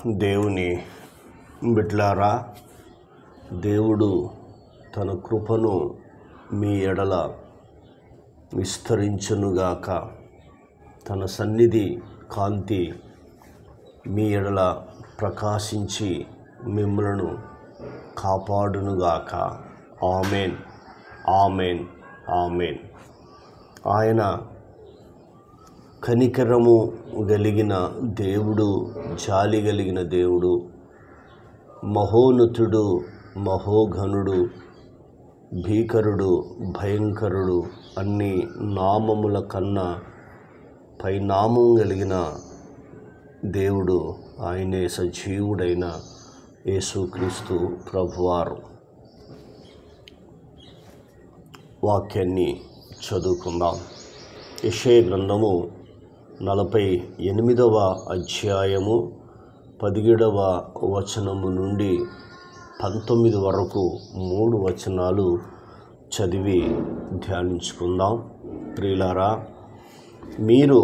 దేవుని బిడ్డలారా, దేవుడు తన కృపను మీ ఎడల విస్తరించునుగాక. తన సన్నిధి కాంతి మీ ఎడల ప్రకాశించి మిమ్మలను కాపాడునుగాక. ఆమేన్, ఆమేన్, ఆమేన్. ఆయన కనికరము కలిగిన దేవుడు, జాలి కలిగిన దేవుడు, మహోన్నతుడు, మహోఘనుడు, భీకరుడు, భయంకరుడు, అన్ని నామముల కన్నా పైనామం కలిగిన దేవుడు ఆయనే సజీవుడైన యేసుక్రీస్తు ప్రభువారు. వాక్యాన్ని చదువుకుందాం. యెషయా గ్రంథము 48వ అధ్యాయము 17వ వచనము నుండి 19 వరకు 3 వచనాలు చదివి ధ్యానించుకుందాం. ప్రియులారా, మీరు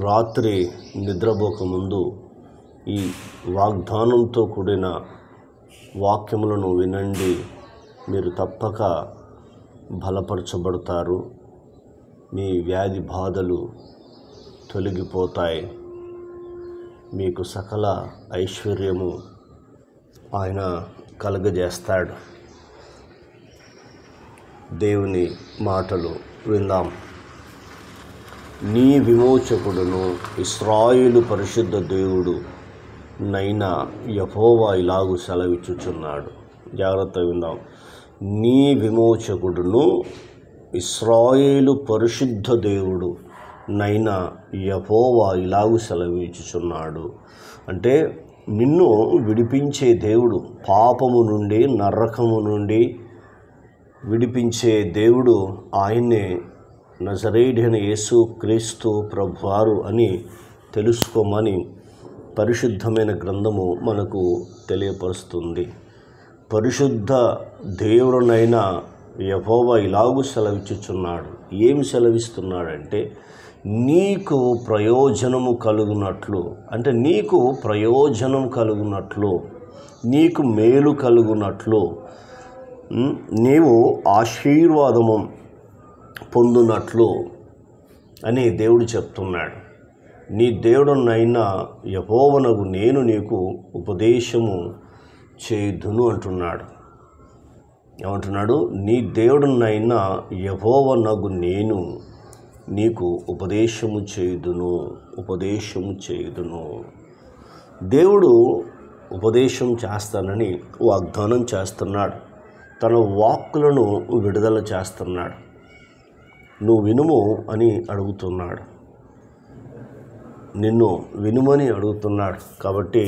రాత్రి నిద్రపోకముందు ఈ వాగ్దానంతో కూడిన వాక్యములను వినండి. మీరు తప్పక బలపరచబడతారు. మీ వ్యాధి బాధలు తొలగిపోతాయి. మీకు సకల ఐశ్వర్యము ఆయన కలుగజేస్తాడు. దేవుని మాటలు విందాం. నీ విమోచకుడును ఇశ్రాయేలు పరిశుద్ధ దేవుడు నైనా యెహోవా ఇలాగు సెలవిచ్చుచున్నాడు. జాగ్రత్త విందాం. నీ విమోచకుడును ఇశ్రాయేలు పరిశుద్ధ దేవుడు నైనా యెహోవా ఇలాగు సెలవిచ్చుచున్నాడు. అంటే నిన్ను విడిపించే దేవుడు, పాపము నుండి, నరకము నుండి విడిపించే దేవుడు ఆయన్నే నజరేయుడైన యేసుక్రీస్తు ప్రభువారు అని తెలుసుకోమని పరిశుద్ధమైన గ్రంథము మనకు తెలియపరుస్తుంది. పరిశుద్ధ దేవుడునైనా యెహోవా ఇలాగు సెలవిచ్చుచున్నాడు. ఏమి సెలవిస్తున్నాడంటే, నీకు ప్రయోజనము కలుగునట్లు, అంటే నీకు ప్రయోజనం కలుగునట్లు, నీకు మేలు కలుగునట్లు, నీవు ఆశీర్వాదము పొందునట్లు అని దేవుడు చెప్తున్నాడు. నీ దేవుడునైనా యెహోవానగు నేను నీకు ఉపదేశము చేయుదును అంటున్నాడు. ఏమంటున్నాడు? నీ దేవుడునైనా యెహోవానగు నేను నీకు ఉపదేశము చేయుదును, ఉపదేశము చేయుదును. దేవుడు ఉపదేశం చేస్తానని వాగ్దానం చేస్తున్నాడు. తన వాక్కులను విడుదల చేస్తున్నాడు. నువ్వు వినుము అని అడుగుతున్నాడు. నిన్ను వినుమని అడుగుతున్నాడు. కాబట్టి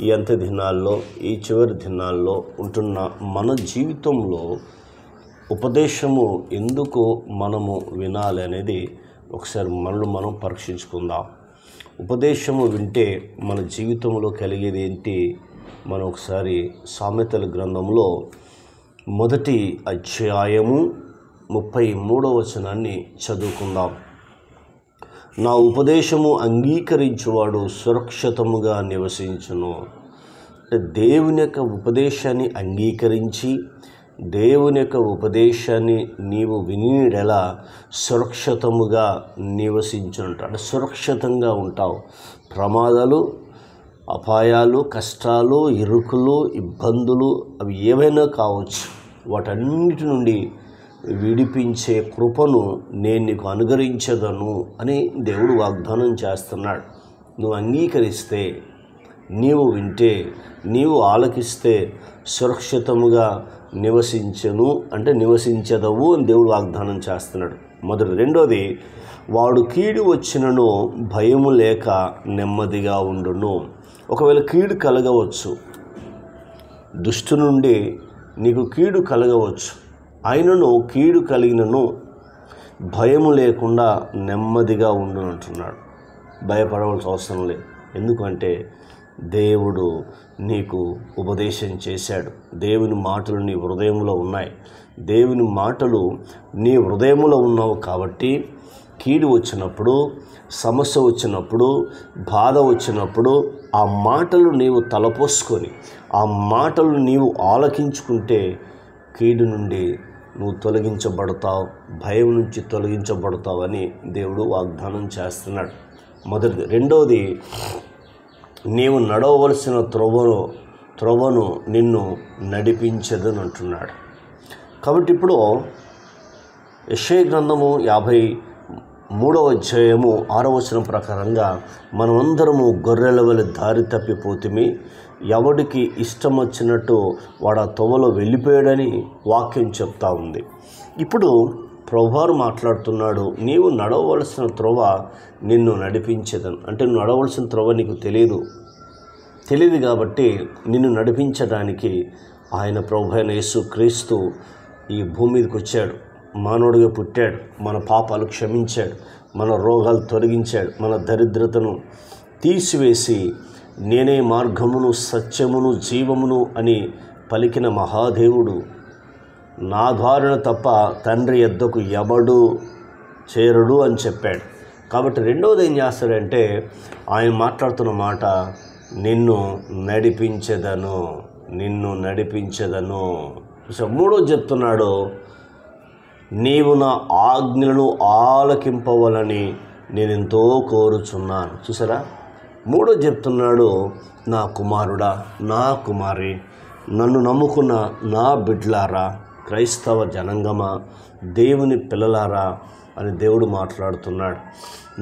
ఈ అంత్య దినాల్లో, ఈ చివరి దినాల్లో ఉంటున్న మన జీవితంలో ఉపదేశము ఎందుకు మనము వినాలి అనేది ఒకసారి మనల్ని మనం పరీక్షించుకుందాం. ఉపదేశము వింటే మన జీవితంలో కలిగేది ఏంటి? మనం ఒకసారి సామెతల గ్రంథంలో 1వ అధ్యాయము 33వ వచనాన్ని చదువుకుందాం. నా ఉపదేశము అంగీకరించువాడు సురక్షితముగా నివసించును. అంటే దేవుని యొక్క ఉపదేశాన్ని అంగీకరించి, దేవుని యొక్క ఉపదేశాన్ని నీవు వినిడెలా సురక్షితముగా నివసించుంటావు. అంటే సురక్షితంగా ఉంటావు. ప్రమాదాలు, అపాయాలు, కష్టాలు, ఇరుకులు, ఇబ్బందులు అవి ఏవైనా కావచ్చు, వాటన్నిటి నుండి విడిపించే కృపను నేను నీకు అనుగ్రహించదను అని దేవుడు వాగ్దానం చేస్తున్నాడు. నువ్వు అంగీకరిస్తే, నీవు వింటే, నీవు ఆలకిస్తే సురక్షితముగా నివసించను, అంటే నివసించదవు అని దేవుడు వాగ్దానం చేస్తున్నాడు. రెండోది, వాడు కీడు వచ్చినను భయము లేక నెమ్మదిగా ఉండును. ఒకవేళ కీడు కలగవచ్చు, దుష్టు నుండి నీకు కీడు కలగవచ్చు, ఆయనను కీడు కలిగినను భయము లేకుండా నెమ్మదిగా ఉండును అంటున్నాడు. భయపడవలసిన అవసరం లేదు. ఎందుకంటే దేవుడు నీకు ఉపదేశం చేశాడు. దేవుని మాటలు నీ హృదయంలో ఉన్నాయి. దేవుని మాటలు నీ హృదయంలో ఉన్నావు కాబట్టి కీడు వచ్చినప్పుడు, సమస్య వచ్చినప్పుడు, బాధ వచ్చినప్పుడు ఆ మాటలు నీవు తలపోసుకొని ఆ మాటలు నీవు ఆలకించుకుంటే కీడు నుండి నువ్వు తొలగించబడతావు, భయం నుంచి తొలగించబడతావని దేవుడు వాగ్దానం చేస్తున్నాడు. మొదటిది. రెండవది, నీవు నడవవలసిన త్రోవను నిన్ను నడిపించదని అంటున్నాడు. కాబట్టి ఇప్పుడు యెషయా గ్రంథము 53వ అధ్యాయము 6వ వచనం ప్రకారంగా మనమందరము గొర్రెల వలె దారి తప్పిపోతుమి, ఎవడికి ఇష్టం వచ్చినట్టు వాడు ఆ తొవ్వలో వెళ్ళిపోయాడని వాక్యం చెప్తా ఉంది. ఇప్పుడు ప్రభువారు మాట్లాడుతున్నాడు, నీవు నడవవలసిన త్రోవ నిన్ను నడిపించేదను. అంటే నువ్వు నడవలసిన త్రోవ నీకు తెలియదు కాబట్టి నిన్ను నడిపించడానికి ఆయన ప్రభు అయిన యేసుక్రీస్తు ఈ భూమి మీదకి వచ్చాడు, మానవుడిగా పుట్టాడు, మన పాపాలు క్షమించాడు, మన రోగాలు తొలగించాడు, మన దరిద్రతను తీసివేసి నేనే మార్గమును సత్యమును జీవమును అని పలికిన మహాదేవుడు, నా ద్వారాన తప్ప తండ్రి యొద్దకు ఎవడు చేరడు అని చెప్పాడు. కాబట్టి రెండవది ఏం చేస్తాడంటే ఆయన మాట్లాడుతున్న మాట, నిన్ను నడిపించెదను. మూడోది చెప్తున్నాడు, నీవు నా ఆజ్ఞలను ఆలకింపవలని నేను ఎంతో కోరుచున్నాను. చూసారా, మూడో చెప్తున్నాడు, నా కుమారుడా, నా కుమారి, నన్ను నమ్ముకున్న నా బిడ్డలారా, క్రైస్తవ జనాంగమా, దేవుని పిల్లలారా అని దేవుడు మాట్లాడుతున్నాడు.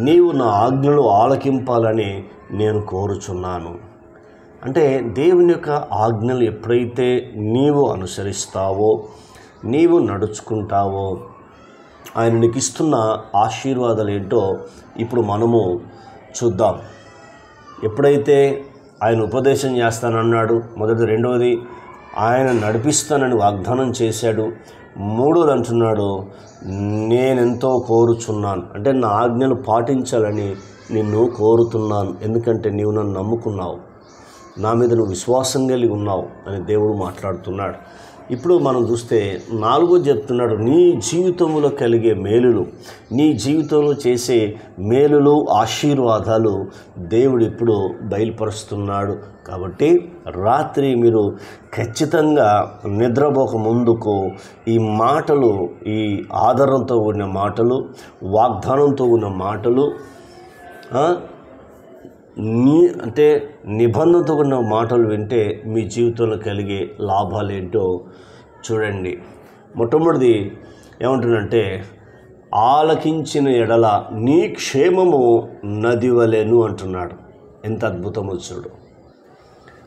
నీవు నా ఆజ్ఞలు ఆలకింపాలని నేను కోరుచున్నాను. అంటే దేవుని యొక్క ఆజ్ఞలు ఎప్పుడైతే నీవు అనుసరిస్తావో, నీవు నడుచుకుంటావో, ఆయన నీకు ఇస్తున్న ఆశీర్వాదాలు ఏంటో ఇప్పుడు మనము చూద్దాం. ఎప్పుడైతే ఆయన ఉపదేశం చేస్తానన్నాడు, మొదటి. రెండవది, ఆయన నడిపిస్తానని వాగ్దానం చేశాడు. మూడోది అంటున్నాడు, నేనెంతో కోరుచున్నాను. అంటే నా ఆజ్ఞలు పాటించాలని నిన్ను కోరుతున్నాను, ఎందుకంటే నీవు నన్ను నమ్ముకున్నావు, నా మీద నువ్వు విశ్వాసం కలిగి ఉన్నావు అని దేవుడు మాట్లాడుతున్నాడు. ఇప్పుడు మనం చూస్తే నాలుగోది చెప్తున్నాడు, నీ జీవితంలో కలిగే మేలులు, నీ జీవితంలో చేసే మేలులు, ఆశీర్వాదాలు దేవుడు ఇప్పుడు బయలుపరుస్తున్నాడు. కాబట్టి రాత్రి మీరు ఖచ్చితంగా నిద్రపోక ముందుకు ఈ మాటలు, ఈ ఆదరణతో ఉన్న మాటలు, వాగ్దానంతో ఉన్న మాటలు, అంటే నిబంధనతో ఉన్న మాటలు వింటే మీ జీవితంలో కలిగే లాభాలు ఏంటో చూడండి. మొట్టమొదటిది ఏమంటుందంటే, ఆలకించిన ఎడల నీ క్షేమము నది వలెను అంటున్నాడు. ఎంత అద్భుతమో చూడు.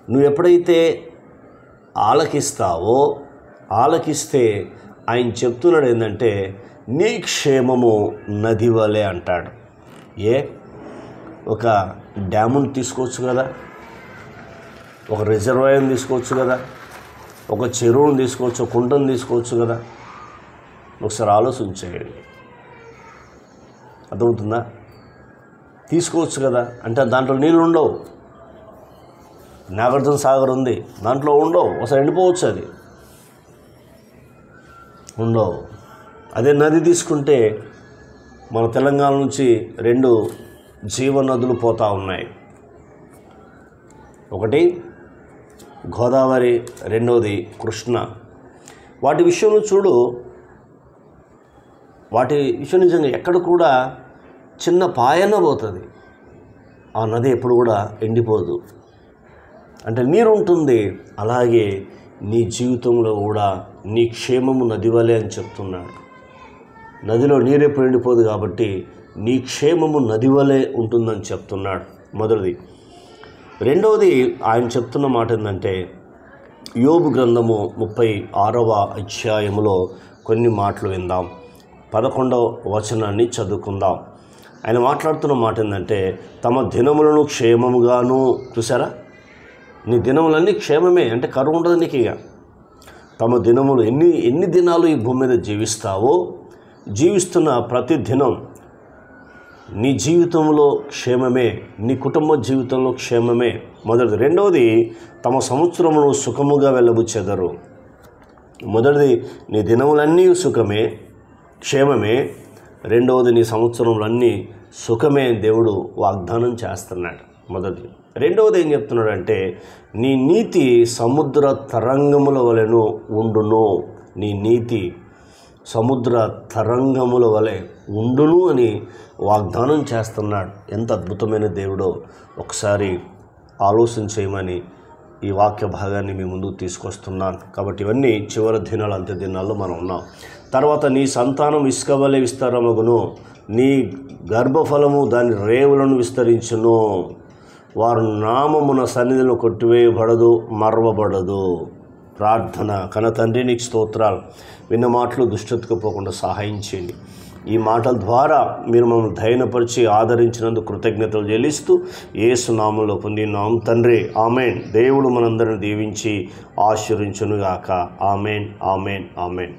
నువ్వు ఎప్పుడైతే ఆలకిస్తే ఆయన చెప్తున్నాడు ఏంటంటే, నీ క్షేమము నది వలె అంటాడు. ఒక డ్యామును తీసుకోవచ్చు కదా, ఒక రిజర్వాయర్ని తీసుకోవచ్చు కదా, ఒక చెరువును తీసుకోవచ్చు, ఒక కుంటను తీసుకోవచ్చు కదా. ఒకసారి ఆలోచించేయండి, అర్థమవుతుందా? తీసుకోవచ్చు కదా, అంటే దాంట్లో నీళ్ళు ఉండవు. నాగార్జున సాగర్ ఉంది, దాంట్లో ఉండవు, ఒకసారి ఎండిపోవచ్చు, అది ఉండవు. అదే నది తీసుకుంటే మన తెలంగాణ నుంచి 2 జీవనదులు పోతూ ఉన్నాయి. ఒకటి గోదావరి, రెండవది కృష్ణ. వాటి విషయంలో చూడు, వాటి విషయం నిజంగా ఎక్కడ కూడా చిన్న పాయన పోతుంది, ఆ నది ఎప్పుడు కూడా ఎండిపోదు. అంటే నీరు ఉంటుంది. అలాగే నీ జీవితంలో కూడా నీ క్షేమము నది వలె అని చెప్తున్నాడు. నదిలో నీరు ఎప్పుడు ఎండిపోదు కాబట్టి నీ క్షేమము నది వలె ఉంటుందని చెప్తున్నాడు. మొదటిది. రెండవది ఆయన చెప్తున్న మాట ఏంటంటే, యోబు గ్రంథము 36వ అధ్యాయములో కొన్ని మాటలు విందాం. 11వ వచనాన్ని చదువుకుందాం. ఆయన మాట్లాడుతున్న మాట ఏంటంటే, తమ దినములను క్షేమముగాను, చూసారా, నీ దినములన్నీ క్షేమమే, అంటే కరువు ఉండదు నీకు. ఇక తమ దినములు ఎన్ని దినాలు ఈ భూమి మీద జీవిస్తావో, జీవిస్తున్న ప్రతి దినం నీ జీవితంలో క్షేమమే, నీ కుటుంబ జీవితంలో క్షేమమే. మొదటిది. రెండవది, తమ సంవత్సరమును సుఖముగా వెళ్ళబుచ్చెదరు. మొదటిది, నీ దినములన్నీ సుఖమే, క్షేమమే. రెండవది, నీ సంవత్సరములన్నీ సుఖమే దేవుడు వాగ్దానం చేస్తున్నాడు. మొదటిది. రెండవది ఏం చెప్తున్నాడంటే, నీ నీతి సముద్ర తరంగముల వలెను ఉండును. నీ నీతి సముద్ర తరంగముల వలె ఉండును అని వాగ్దానం చేస్తున్నాడు. ఎంత అద్భుతమైన దేవుడో ఒకసారి ఆలోచన చేయమని ఈ వాక్య భాగాన్ని మీ ముందుకు తీసుకొస్తున్నాను. కాబట్టి ఇవన్నీ చివరి దినాలు, అంత్య దినాల్లో మనం ఉన్నాం. తర్వాత నీ సంతానం ఇసుక వలె విస్తారమగును, నీ గర్భఫలము దాని రేవులను విస్తరించును, వారు నామమున సన్నిధిలో కొట్టివేయబడదు, మర్వబడదు. ప్రార్థన. కన్న తండ్రి, నీకు స్తోత్రాలు. విన్న మాటలు దుష్టతకు పోకుండా సహాయం చేయండి. ఈ మాటల ద్వారా మీరు మమ్మల్ని ధైర్యపరిచి ఆదరించినందుకు కృతజ్ఞతలు చెల్లిస్తూ యేసు నామములో పొందినాం తండ్రి. ఆమెన్. దేవుడు మనందరిని దీవించి ఆశీర్వదించునుగాక. Amen, amen, amen.